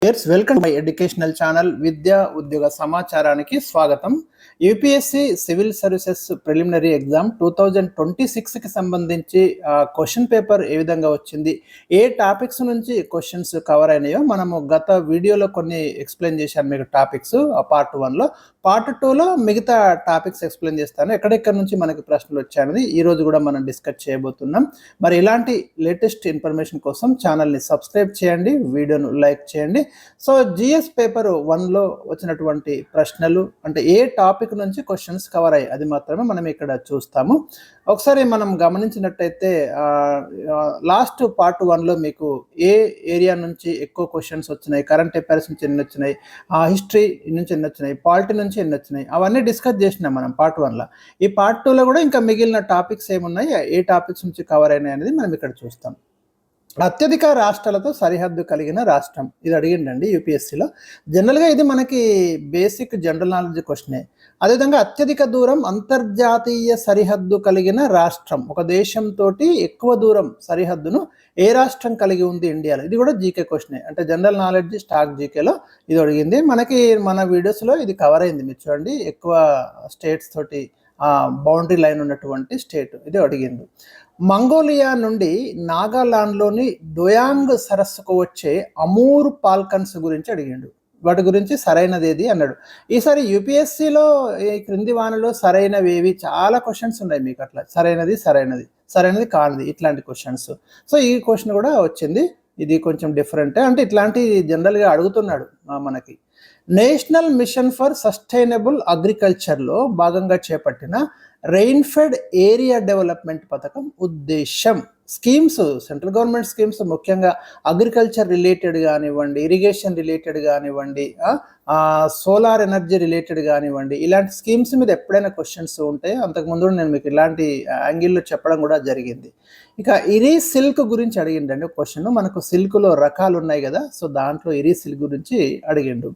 Welcome my educational channel విద్యా ఉద్యోగ సమాచారానికి స్వాగతం. UPSC civil services preliminary exam 2026కి సంబంధించి క్వశ్చన్ పేపర్ ఏ విధంగా వచ్చింది, ఏ టాపిక్స్ నుంచి క్వశ్చన్స్ కవర్ అయినాయో మనము గత వీడియోలో కొన్ని ఎక్స్ప్లెయిన్ చేశాను మీకు టాపిక్స్ పార్ట్ 1లో. పార్ట్ 2లో మిగతా టాపిక్స్ ఎక్స్ప్లెయిన్ చేస్తాను, ఎక్కడెక్కడి నుంచి మనకి ప్రశ్నలు వచ్చాయని ఈరోజు కూడా మనం డిస్కస్ చేయబోతున్నాం. మరి ఇలాంటి లేటెస్ట్ ఇన్ఫర్మేషన్ కోసం ఛానల్ని సబ్స్క్రైబ్ చేయండి, వీడియోను లైక్ చేయండి. సో జిఎస్ పేపర్ 1లో వచ్చినటువంటి ప్రశ్నలు అంటే ఏ టాపిక్ నుంచి క్వశ్చన్స్ కవర్ అయ్యాయి అది మాత్రమే మనం ఇక్కడ చూస్తాము. ఒకసారి మనం గమనించినట్టయితే లాస్ట్ పార్ట్ 1లో మీకు ఏ ఏరియా నుంచి ఎక్కువ క్వశ్చన్స్ వచ్చినాయి, కరెంట్ అఫైర్స్ నుంచి ఎన్ని వచ్చినాయి, హిస్టరీ నుంచి ఎన్ని వచ్చినాయి, పాలిటీ నుంచి ఎన్ని వచ్చినాయి, అవన్నీ డిస్కస్ చేసినాం మనం పార్ట్ 1లో. ఈ పార్ట్ 2లో కూడా ఇంకా మిగిలిన టాపిక్స్ ఏమున్నాయి, ఏ టాపిక్స్ నుంచి కవర్ అయినాయి అనేది మనం ఇక్కడ చూస్తాం. అత్యధిక రాష్ట్రాలతో సరిహద్దు కలిగిన రాష్ట్రం, ఇది అడిగిండండి యూపీఎస్సీలో. జనరల్గా ఇది మనకి బేసిక్ జనరల్ నాలెడ్జ్ క్వశ్చనే. అదేవిధంగా అత్యధిక దూరం అంతర్జాతీయ సరిహద్దు కలిగిన రాష్ట్రం, ఒక దేశంతో ఎక్కువ దూరం సరిహద్దును ఏ రాష్ట్రం కలిగి ఉంది ఇండియాలో, ఇది కూడా జీకే క్వశ్చనే. అంటే జనరల్ నాలెడ్జ్ స్టాక్ జీకేలో ఇది అడిగింది మనకి. మన వీడియోస్లో ఇది కవర్ అయింది, మీరు చూడండి. ఎక్కువ స్టేట్స్ తోటి బౌండరీ లైన్ ఉన్నటువంటి స్టేట్ ఇది అడిగింది. మంగోలియా నుండి నాగాలాండ్లోని డోయాంగ్ సరస్సుకు వచ్చే అమూర్ పాల్కన్స్ గురించి అడిగిండు. వాటి గురించి సరైనది ఏది అన్నాడు. ఈసారి యూపీఎస్సీలో ఈ క్రింది వానలో సరైనవేవి చాలా క్వశ్చన్స్ ఉన్నాయి మీకు. అట్లా సరైనది కానిది ఇట్లాంటి క్వశ్చన్స్. సో ఈ క్వశ్చన్ కూడా వచ్చింది, ఇది కొంచెం డిఫరెంట్. అంటే ఇట్లాంటి జనరల్గా అడుగుతున్నాడు మనకి. నేషనల్ మిషన్ ఫర్ సస్టైనబుల్ అగ్రికల్చర్లో భాగంగా చేపట్టిన రెయిన్ఫెడ్ ఏరియా డెవలప్మెంట్ పథకం ఉద్దేశం. స్కీమ్స్, సెంట్రల్ గవర్నమెంట్ స్కీమ్స్, ముఖ్యంగా అగ్రికల్చర్ రిలేటెడ్ కానివ్వండి, ఇరిగేషన్ రిలేటెడ్ కానివ్వండి, సోలార్ ఎనర్జీ రిలేటెడ్ కానివ్వండి, ఇలాంటి స్కీమ్స్ మీద ఎప్పుడైనా క్వశ్చన్స్ ఉంటే అంతకుముందు నేను మీకు ఇలాంటి యాంగిల్లో చెప్పడం కూడా జరిగింది. ఇక ఇరీ సిల్క్ గురించి అడిగిండండి క్వశ్చన్. మనకు సిల్క్లో రకాలు ఉన్నాయి కదా, సో దాంట్లో ఇరీ సిల్క్ గురించి అడిగిండు.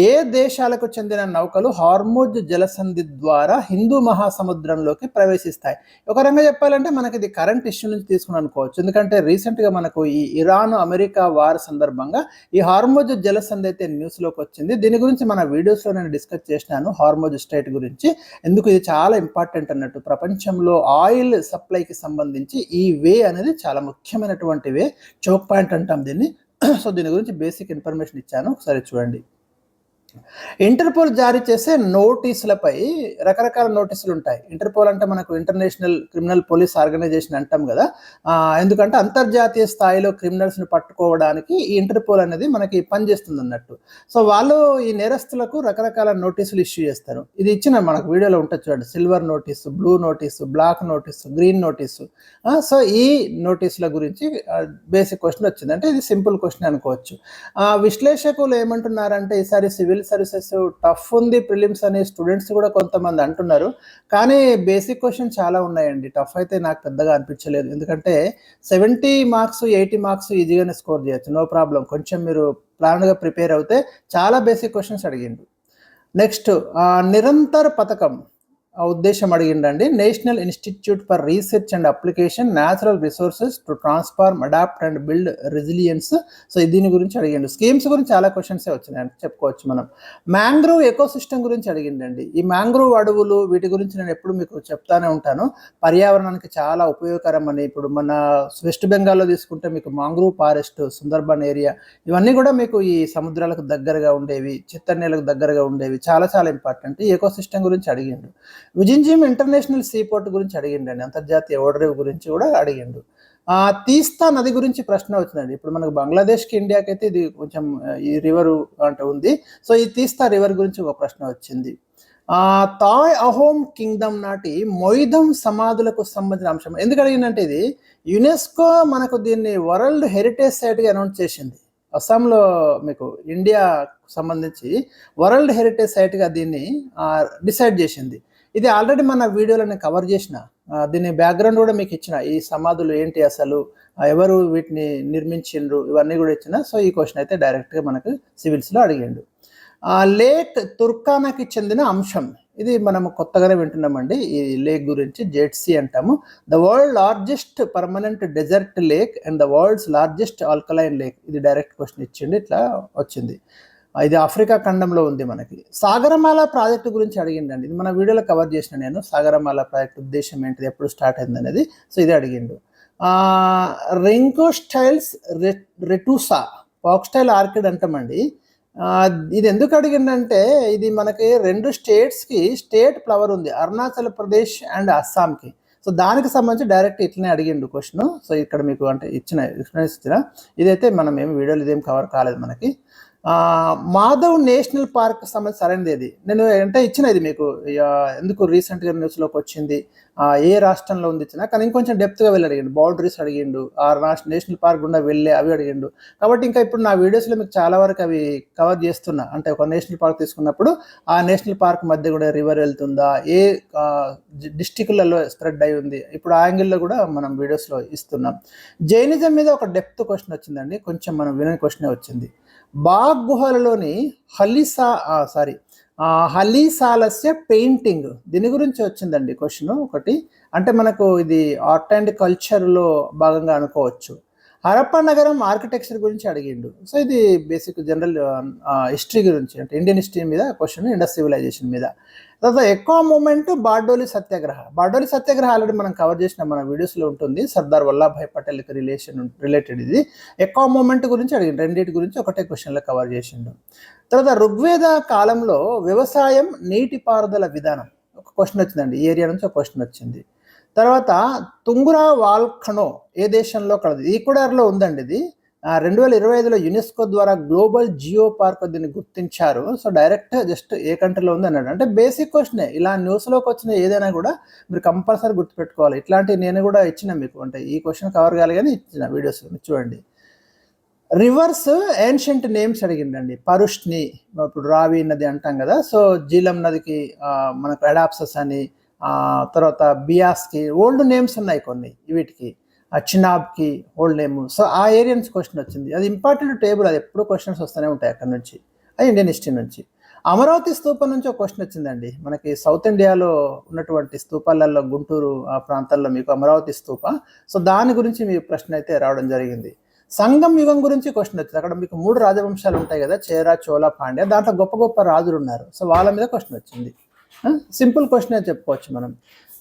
ఏ దేశాలకు చెందిన నౌకలు హార్ముజ్ జలసంధి ద్వారా హిందూ మహాసముద్రంలోకి ప్రవేశిస్తాయి? ఒక రకంగా చెప్పాలంటే మనకి ఇది కరెంట్ ఇష్యూ నుంచి తీసుకుని అనుకోవచ్చు. ఎందుకంటే రీసెంట్గా మనకు ఈ ఇరాన్ అమెరికా వార్ సందర్భంగా ఈ హార్ముజ్ జలసంధి అయితే న్యూస్లోకి వచ్చింది. దీని గురించి మన వీడియోస్లో నేను డిస్కస్ చేసినాను, హార్ముజ్ స్ట్రైట్ గురించి. ఎందుకు ఇది చాలా ఇంపార్టెంట్ అన్నట్టు. ప్రపంచంలో ఆయిల్ సప్లైకి సంబంధించి ఈ వే అనేది చాలా ముఖ్యమైనటువంటి వే, చోక్ పాయింట్ అంటాం దీన్ని. సో దీని గురించి బేసిక్ ఇన్ఫర్మేషన్ ఇచ్చాను, ఒకసారి చూడండి. ఇంటర్పోల్ జారీ చేసే నోటీసులపై రకరకాల నోటీసులు ఉంటాయి. ఇంటర్పోల్ అంటే మనకు ఇంటర్నేషనల్ క్రిమినల్ పోలీస్ ఆర్గనైజేషన్ అంటాం కదా, ఎందుకంటే అంతర్జాతీయ స్థాయిలో క్రిమినల్స్ని పట్టుకోవడానికి ఈ ఇంటర్పోల్ అనేది మనకి పనిచేస్తుంది అన్నట్టు. సో వాళ్ళు ఈ నేరస్తులకు రకరకాల నోటీసులు ఇష్యూ చేస్తారు. ఇది ఇచ్చిన మనకు వీడియోలో ఉంటుంది చూడండి, silver notice, blue notice, black notice, green notice. So ఈ నోటీసుల గురించి బేసిక్ క్వశ్చన్ వచ్చింది. అంటే ఇది సింపుల్ క్వశ్చన్ అనుకోవచ్చు. విశ్లేషకులు ఏమంటున్నారంటే ఈసారి సివిల్ సర్వీసెస్ టఫ్ ఉంది ప్రిలిమ్స్ అని స్టూడెంట్స్ కూడా కొంతమంది అంటున్నారు. కానీ బేసిక్ క్వశ్చన్ చాలా ఉన్నాయండి. టఫ్ అయితే నాకు పెద్దగా అనిపించలేదు, ఎందుకంటే 70 మార్క్స్ 80 మార్క్స్ ఈజీగానే స్కోర్ చేయొచ్చు, నో ప్రాబ్లం. కొంచెం మీరు ప్లాన్గా ప్రిపేర్ అవుతే చాలా బేసిక్ క్వశ్చన్స్ అడిగిండు. నెక్స్ట్ నిరంతర పథకం ఉద్దేశం అడిగిండండి. National institute for research and application natural resources to transform, adapt and build resilience. So దీని గురించి అడిగిండు. స్కీమ్స్ గురించి చాలా క్వశ్చన్సే వచ్చినాయని చెప్పుకోవచ్చు మనం. మ్యాంగ్రోవ్ ఎకోసిస్టమ్ గురించి అడిగిండండి. ఈ మ్యాంగ్రోవ్ అడవులు వీటి గురించి నేను ఎప్పుడు మీకు చెప్తానే ఉంటాను, పర్యావరణానికి చాలా ఉపయోగకరం అని. ఇప్పుడు మన వెస్ట్ బెంగాల్లో తీసుకుంటే మీకు మాంగ్రోవ్ ఫారెస్ట్, సుందర్బన్ ఏరియా, ఇవన్నీ కూడా మీకు ఈ సముద్రాలకు దగ్గరగా ఉండేవి, చిత్తన్నీళ్ళకు దగ్గరగా ఉండేవి, చాలా చాలా ఇంపార్టెంట్. ఈ ఎకోసిస్టమ్ గురించి అడిగిండు. విజింజిమ్ ఇంటర్నేషనల్ సీపోర్ట్ గురించి అడిగిండండి, అంతర్జాతీయ ఓడరేవు గురించి కూడా అడిగిండు. తీస్తా నది గురించి ప్రశ్న వచ్చిందండి. ఇప్పుడు మనకు బంగ్లాదేశ్కి ఇండియాకి అయితే ఇది కొంచెం ఈ రివరు అంటే ఉంది. సో ఈ తీస్తా రివర్ గురించి ఒక ప్రశ్న వచ్చింది. థాయ్ అహోమ్ కింగ్డమ్ నాటి మొయిదం సమాధులకు సంబంధించిన అంశం. ఎందుకు అడిగిందంటే ఇది యునెస్కో మనకు దీన్ని వరల్డ్ హెరిటేజ్ సైట్గా అనౌన్స్ చేసింది. అస్సాంలో మీకు ఇండియా సంబంధించి వరల్డ్ హెరిటేజ్ సైట్గా దీన్ని డిసైడ్ చేసింది. ఇది ఆల్రెడీ మన వీడియోలో నేను కవర్ చేసిన, దీని బ్యాక్గ్రౌండ్ కూడా మీకు ఇచ్చిన, ఈ సమాధులు ఏంటి అసలు, ఎవరు వీటిని నిర్మించిండ్రు, ఇవన్నీ కూడా ఇచ్చిన. సో ఈ క్వశ్చన్ అయితే డైరెక్ట్గా మనకు సివిల్స్లో అడిగిండు. లేక్ తుర్కానాకి చెందిన అంశం, ఇది మనం కొత్తగానే వింటున్నామండి ఈ లేక్ గురించి. జెడ్ సీ అంటాము. The world largest permanent desert lake and the world's largest alkaline lake. ఇది డైరెక్ట్ క్వశ్చన్ ఇచ్చిండి, ఇట్లా వచ్చింది. ఇది ఆఫ్రికా ఖండంలో ఉంది మనకి. సాగరమాల ప్రాజెక్టు గురించి అడిగిండండి. ఇది మన వీడియోలో కవర్ చేసిన నేను. సాగరమాల ప్రాజెక్టు ఉద్దేశం ఏంటిది, ఎప్పుడు స్టార్ట్ అయింది అనేది. సో ఇది అడిగిండు. రింకో స్టైల్స్ రెటూసా ఫాక్స్టైల్ ఆర్కిడ్ అంటామండి. ఇది ఎందుకు అడిగిందంటే ఇది మనకి 2 స్టేట్స్కి స్టేట్ ఫ్లవర్ ఉంది, అరుణాచల్ ప్రదేశ్ అండ్ అస్సాంకి. సో దానికి సంబంధించి డైరెక్ట్ ఇట్లనే అడిగిండు క్వశ్చన్. సో ఇక్కడ మీకు అంటే ఎక్స్ప్లెనేషన్ ఇచ్చిన. ఇదైతే మనం ఏమి వీడియోలు ఇదేం కవర్ కాలేదు మనకి. మాధవ్ నేషనల్ పార్క్ సంబంధించి సరైనది ఇది. నేను అంటే ఇచ్చిన ఇది మీకు ఎందుకు రీసెంట్గా న్యూస్లోకి వచ్చింది, ఏ రాష్ట్రంలో ఉంది ఇచ్చిన. కానీ ఇంకొంచెం డెప్త్గా వెళ్ళి అడిగిండు, బౌండరీస్ అడిగిండు, ఆ నేషనల్ పార్క్ గుండా వెళ్ళే అవి అడిగిండు. కాబట్టి ఇంకా ఇప్పుడు నా వీడియోస్లో మీకు చాలా వరకు అవి కవర్ చేస్తున్నా. అంటే ఒక నేషనల్ పార్క్ తీసుకున్నప్పుడు ఆ నేషనల్ పార్క్ మధ్య కూడా రివర్ వెళ్తుందా, ఏ డిస్టిక్లలో స్ప్రెడ్ అయి ఉంది, ఇప్పుడు ఆ యాంగిల్లో కూడా మనం వీడియోస్లో ఇస్తున్నాం. జైనిజం మీద ఒక డెప్త్ క్వశ్చన్ వచ్చిందండి, కొంచెం మనం వినని క్వశ్చనే వచ్చింది. బాగ్ గుహలలోని హలీసాలస్య పెయింటింగ్, దీని గురించి వచ్చిందండి క్వశ్చన్ ఒకటి. అంటే మనకు ఇది ఆర్ట్ అండ్ కల్చర్లో భాగంగా అనుకోవచ్చు. హరప్పా నగరం ఆర్కిటెక్చర్ గురించి అడిగిండు. సో ఇది బేసిక్ జనరల్ హిస్టరీ గురించి, అంటే ఇండియన్ హిస్టరీ మీద క్వశ్చన్, ఇండస్ సివిలైజేషన్ మీద. తర్వాత ఎక్కువ మూమెంట్ బార్డోలి సత్యాగ్రహ. బార్డోలి సత్యాగ్రహ ఆల్రెడీ మనం కవర్ చేసిన మన వీడియోస్లో ఉంటుంది. సర్దార్ వల్లభాయ్ పటేల్కి రిలేటెడ్ ఇది. ఎక్కువ మూమెంట్ గురించి అడిగిండు, రెండింటి గురించి ఒకటే క్వశ్చన్లో కవర్ చేసిండు. తర్వాత ఋగ్వేద కాలంలో వ్యవసాయం నీటిపారుదల విధానం ఒక క్వశ్చన్ వచ్చిందండి, ఈ ఏరియా నుంచి ఒక క్వశ్చన్ వచ్చింది. తర్వాత తుంగురా వాల్కనో ఏ దేశంలో కలదు, ఈక్వెడార్లో ఉందండి. ఇది 2025లో యునెస్కో ద్వారా గ్లోబల్ జియో పార్క్ దీన్ని గుర్తించారు. సో డైరెక్ట్ జస్ట్ ఏ కంట్రీలో ఉంది అన్నాడు. అంటే బేసిక్ క్వశ్చనే, ఇలా న్యూస్లోకి వచ్చిన ఏదైనా కూడా మీరు కంపల్సరీ గుర్తుపెట్టుకోవాలి. ఇట్లాంటివి నేను కూడా ఇచ్చిన మీకు, అంటే ఈ క్వశ్చన్ కవర్ కావాలి కానీ ఇచ్చిన వీడియోస్లో చూడండి. రివర్స్ ఏన్షియంట్ నేమ్స్ అడిగిండండి. పరుష్ని, ఇప్పుడు రావి నది అంటాం కదా, సో జీలం నదికి మనకు అడాప్సస్ అని, తర్వాత బియాస్కి ఓల్డ్ నేమ్స్ ఉన్నాయి కొన్ని, వీటికి చినాబ్కి ఓల్డ్ నేమ్. సో ఆ ఏరియా నుంచి క్వశ్చన్ వచ్చింది. అది ఇంపార్టెంట్ టేబుల్, అది ఎప్పుడు క్వశ్చన్స్ వస్తూనే ఉంటాయి అక్కడ నుంచి, అది ఇండియన్ హిస్టరీ నుంచి. అమరావతి స్తూపం నుంచి ఒక క్వశ్చన్ వచ్చిందండి. మనకి సౌత్ ఇండియాలో ఉన్నటువంటి స్తూపాలలో గుంటూరు ఆ ప్రాంతాల్లో మీకు అమరావతి స్తూప. సో దాని గురించి మీ ప్రశ్న అయితే రావడం జరిగింది. సంగం యుగం గురించి క్వశ్చన్ వచ్చింది. అక్కడ మీకు 3 రాజవంశాలు ఉంటాయి కదా, చేర, చోళ, పాండ్య. దాంట్లో గొప్ప గొప్ప రాజులు ఉన్నారు. సో వాళ్ళ మీద క్వశ్చన్ వచ్చింది. సింపుల్ క్వశ్చన్ అని చెప్పుకోవచ్చు మనం.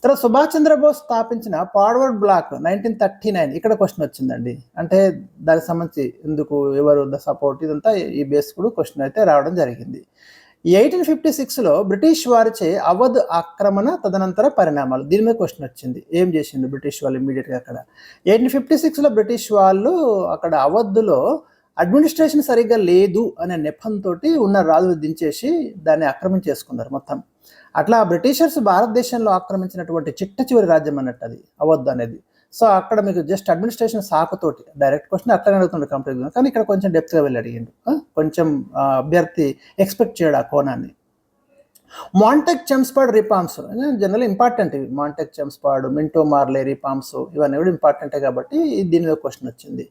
తర్వాత సుభాష్ చంద్రబోస్ స్థాపించిన ఫార్వర్డ్ బ్లాక్ 1939, ఇక్కడ క్వశ్చన్ వచ్చిందండి. అంటే దానికి సంబంధించి ఎందుకు, ఎవరు ద సపోర్ట్, ఇదంతా ఈ బేస్డ్ క్వశ్చన్ అయితే రావడం జరిగింది. 1856లో బ్రిటిష్ వారిచే అవధ్ ఆక్రమణ తదనంతర పరిణామాలు, దీని మీద క్వశ్చన్ వచ్చింది. ఏం చేసిండు బ్రిటిష్ వాళ్ళు ఇమ్మీడియట్గా అక్కడ. 1856లో బ్రిటిష్ వాళ్ళు అక్కడ అవధ్లో అడ్మినిస్ట్రేషన్ సరిగ్గా లేదు అనే నెపంతో ఉన్న రాజులు దించేసి దాన్ని ఆక్రమించేసుకున్నారు మొత్తం. అట్లా బ్రిటిషర్స్ భారతదేశంలో ఆక్రమించినటువంటి చిట్ట చివరి రాజ్యం అన్నట్టు అది అవధ్ అనేది. సో అక్కడ మీకు జస్ట్ అడ్మినిస్ట్రేషన్ సాకుతోటి డైరెక్ట్ క్వశ్చన్ అట్లా అడుగుతుండే కంప్లీట్. కానీ ఇక్కడ కొంచెం డెప్త్గా వెళ్ళి అడిగిండు, కొంచెం అభ్యర్థి ఎక్స్పెక్ట్ చేయడు ఆ కోణాన్ని. మాంటెక్ చెమ్స్పాడ్ రిపామ్స్ జనరల్ ఇంపార్టెంట్ ఇవి. మాంటెక్ చెమ్స్పాడ్, మింటో మార్లే, రిపామ్స్ ఇవన్నీ కూడా ఇంపార్టెంటే కాబట్టి దీని మీద క్వశ్చన్ వచ్చింది.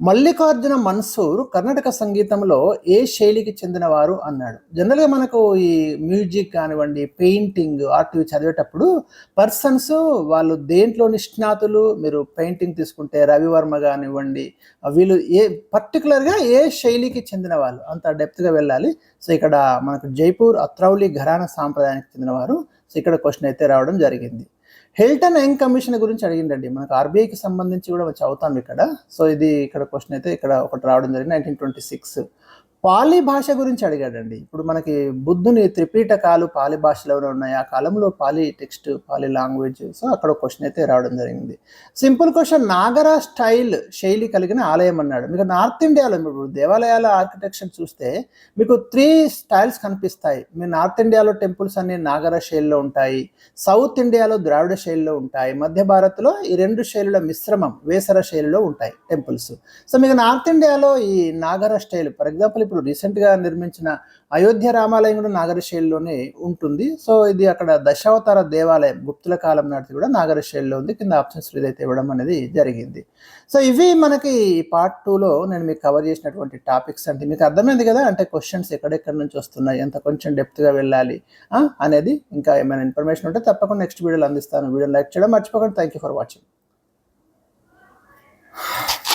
మల్లికార్జున మన్సూర్ కర్ణాటక సంగీతంలో ఏ శైలికి చెందినవారు అన్నాడు. జనరల్గా మనకు ఈ మ్యూజిక్ కానివ్వండి, పెయింటింగ్, ఆర్ట్ చదివేటప్పుడు పర్సన్స్ వాళ్ళు దేంట్లో నిష్ణాతులు, మీరు పెయింటింగ్ తీసుకుంటే రవివర్మ కానివ్వండి, వీళ్ళు పర్టికులర్గా ఏ శైలికి చెందిన వాళ్ళు అంత డెప్త్గా వెళ్ళాలి. సో ఇక్కడ మనకు జైపూర్ అత్రౌలి ఘరానా సాంప్రదాయానికి చెందినవారు. సో ఇక్కడ క్వశ్చన్ అయితే రావడం జరిగింది. హిల్టన్ యంగ్ కమిషన్ గురించి అడిగిండండి. మనకు ఆర్బీఐకి సంబంధించి కూడా చదువుతాం ఇక్కడ. సో ఇది ఇక్కడ క్వశ్చన్ అయితే ఇక్కడ ఒకటి రావడం జరిగింది 1926. పాలి భాష గురించి అడిగాడండి. ఇప్పుడు మనకి బుద్ధుని త్రిపీఠకాలు పాలి భాషలోనే ఉన్నాయి. ఆ కాలంలో పాలి టెక్స్ట్, పాలి లాంగ్వేజ్. సో అక్కడ క్వశ్చన్ అయితే రావడం జరిగింది. సింపుల్ క్వశ్చన్, నాగరా స్టైల్ శైలి కలిగిన ఆలయం అన్నాడు. మీకు నార్త్ ఇండియాలో ఇప్పుడు దేవాలయాల ఆర్కిటెక్చర్ చూస్తే మీకు 3 స్టైల్స్ కనిపిస్తాయి. మీ నార్త్ ఇండియాలో టెంపుల్స్ అన్ని నాగర శైలిలో ఉంటాయి, సౌత్ ఇండియాలో ద్రావిడ శైలిలో ఉంటాయి, మధ్య భారత్లో ఈ 2 శైలుల మిశ్రమం వేసర శైలిలో ఉంటాయి టెంపుల్స్. సో మీకు నార్త్ ఇండియాలో ఈ నాగర స్టైల్, ఫర్ ఎగ్జాంపుల్ ఇప్పుడు రీసెంట్గా నిర్మించిన అయోధ్య రామాలయం కూడా నాగరి శైలిలోనే ఉంటుంది. సో ఇది అక్కడ దశావతార దేవాలయం గుప్తుల కాలం నాటిది కూడా నాగరి శైలిలో ఉంది. కింద ఆప్షన్స్ ఇదైతే ఇవ్వడం అనేది జరిగింది. సో ఇవి మనకి పార్ట్ 2లో నేను మీకు కవర్ చేసినటువంటి టాపిక్స్. అంటే మీకు అర్థమైంది కదా, అంటే క్వశ్చన్స్ ఎక్కడెక్కడి నుంచి వస్తున్నాయి, ఎంత కొంచెం డెప్త్గా వెళ్ళాలి అనేది. ఇంకా ఏమైనా ఇన్ఫర్మేషన్ ఉంటే తప్పకుండా నెక్స్ట్ వీడియోలో అందిస్తాను. వీడియో లైక్ చేయడం మర్చిపోకండి. Thank you for watching.